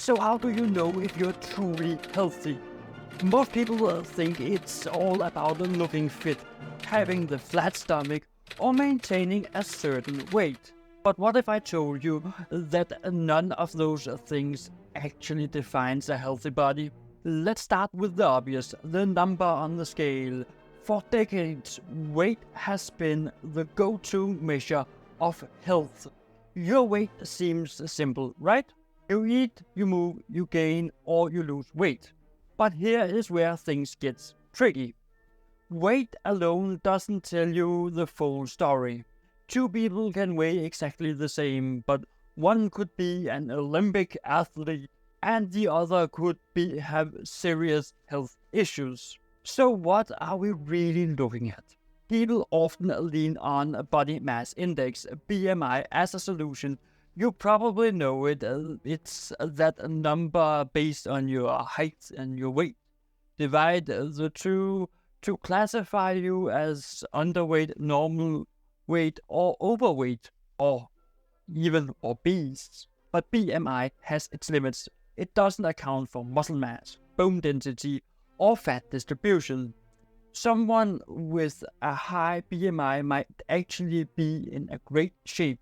So how do you know if you're truly healthy? Most people think it's all about looking fit, having the flat stomach, or maintaining a certain weight. But what if I told you that none of those things actually defines a healthy body? Let's start with the obvious, the number on the scale. For decades, weight has been the go-to measure of health. Your weight seems simple, right? You eat, you move, you gain, or you lose weight. But here is where things get tricky. Weight alone doesn't tell you the full story. Two people can weigh exactly the same, but one could be an Olympic athlete and the other could have serious health issues. So what are we really looking at? People often lean on body mass index, BMI, as a solution. You probably know it. It's that number based on your height and your weight. Divide the two to classify you as underweight, normal weight, or overweight, or even obese. But BMI has its limits. It doesn't account for muscle mass, bone density, or fat distribution. Someone with a high BMI might actually be in a great shape,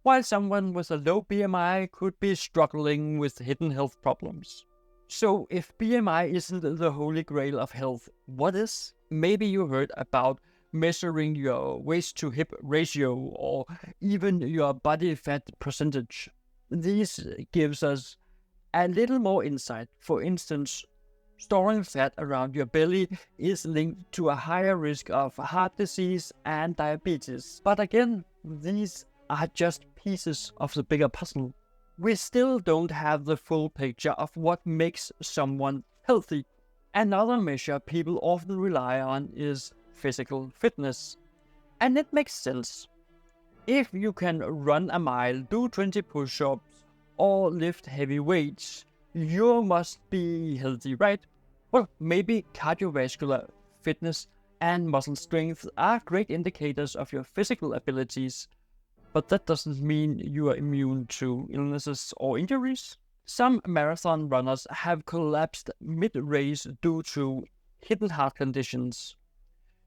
while someone with a low BMI could be struggling with hidden health problems. So if BMI isn't the holy grail of health, what is? Maybe you heard about measuring your waist to hip ratio or even your body fat percentage. This gives us a little more insight. For instance, storing fat around your belly is linked to a higher risk of heart disease and diabetes. But again, these are just pieces of the bigger puzzle. We still don't have the full picture of what makes someone healthy. Another measure people often rely on is physical fitness. And it makes sense. If you can run a mile, do 20 push-ups, or lift heavy weights, you must be healthy, right? Well, maybe cardiovascular fitness and muscle strength are great indicators of your physical abilities, but that doesn't mean you are immune to illnesses or injuries. Some marathon runners have collapsed mid-race due to hidden heart conditions.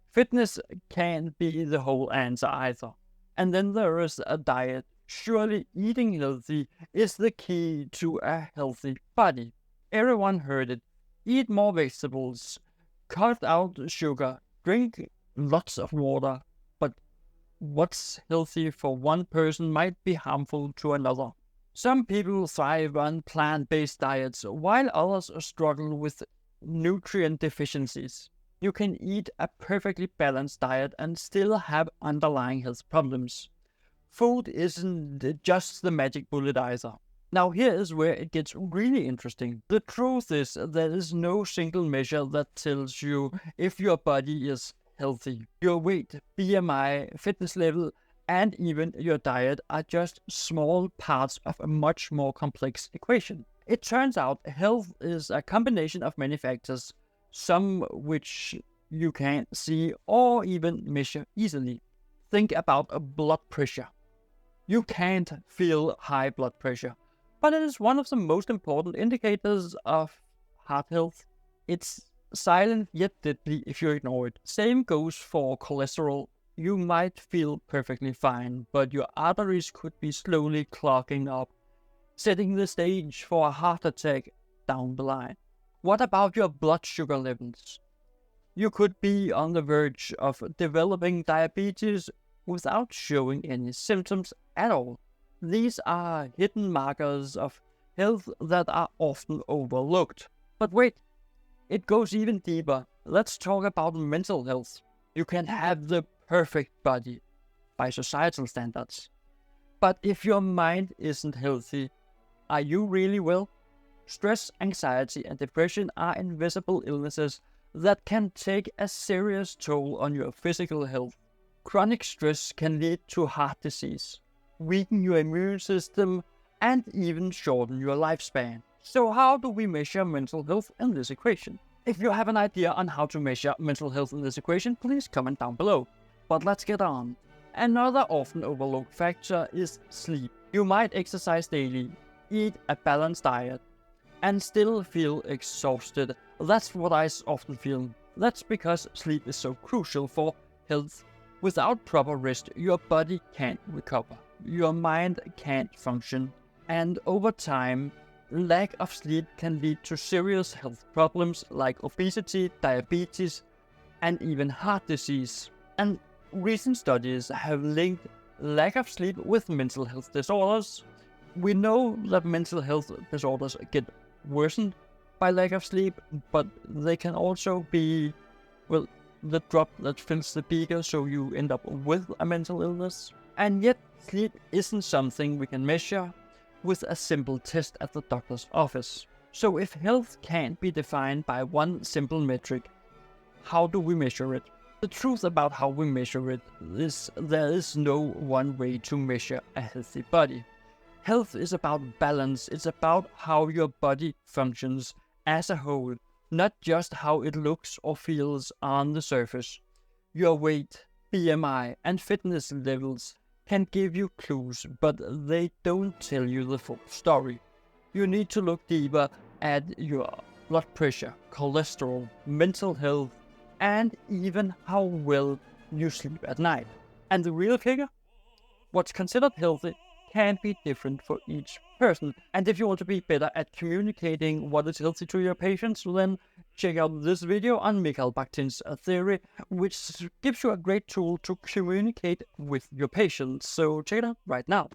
Fitness can't be the whole answer either. And then there is a diet. Surely eating healthy is the key to a healthy body. Everyone heard it. Eat more vegetables, cut out sugar, drink lots of water. But what's healthy for one person might be harmful to another. Some people thrive on plant-based diets, while others struggle with nutrient deficiencies. You can eat a perfectly balanced diet and still have underlying health problems. Food isn't just the magic bullet either. Now here is where it gets really interesting. The truth is there is no single measure that tells you if your body is healthy. Your weight, BMI, fitness level, and even your diet are just small parts of a much more complex equation. It turns out health is a combination of many factors, some which you can't see or even measure easily. Think about blood pressure. You can't feel high blood pressure, but it is one of the most important indicators of heart health. It's silent yet deadly if you ignore it. Same goes for cholesterol. You might feel perfectly fine, but your arteries could be slowly clogging up, setting the stage for a heart attack down the line. What about your blood sugar levels? You could be on the verge of developing diabetes without showing any symptoms at all. These are hidden markers of health that are often overlooked. But wait, it goes even deeper. Let's talk about mental health. You can have the perfect body by societal standards. But if your mind isn't healthy, are you really well? Stress, anxiety, and depression are invisible illnesses that can take a serious toll on your physical health. Chronic stress can lead to heart disease, weaken your immune system, and even shorten your lifespan. So how do we measure mental health in this equation? If you have an idea on how to measure mental health in this equation, please comment down below. But let's get on. Another often overlooked factor is sleep. You might exercise daily, eat a balanced diet, and still feel exhausted. That's what I often feel. That's because sleep is so crucial for health. Without proper rest, your body can't recover, your mind can't function, and over time, lack of sleep can lead to serious health problems like obesity, diabetes, and even heart disease. And recent studies have linked lack of sleep with mental health disorders. We know that mental health disorders get worsened by lack of sleep, but they can also be, well, the drop that fills the beaker, so you end up with a mental illness. And yet, sleep isn't something we can measure with a simple test at the doctor's office. So if health can't be defined by one simple metric, how do we measure it? The truth about how we measure it is there is no one way to measure a healthy body. Health is about balance, it's about how your body functions as a whole, not just how it looks or feels on the surface. Your weight, BMI, and fitness levels can give you clues, but they don't tell you the full story. You need to look deeper at your blood pressure, cholesterol, mental health, and even how well you sleep at night. And the real kicker? What's considered healthy can be different for each person. And if you want to be better at communicating what is healthy to your patients, then check out this video on Mikhail Bakhtin's theory, which gives you a great tool to communicate with your patients. So check it out right now.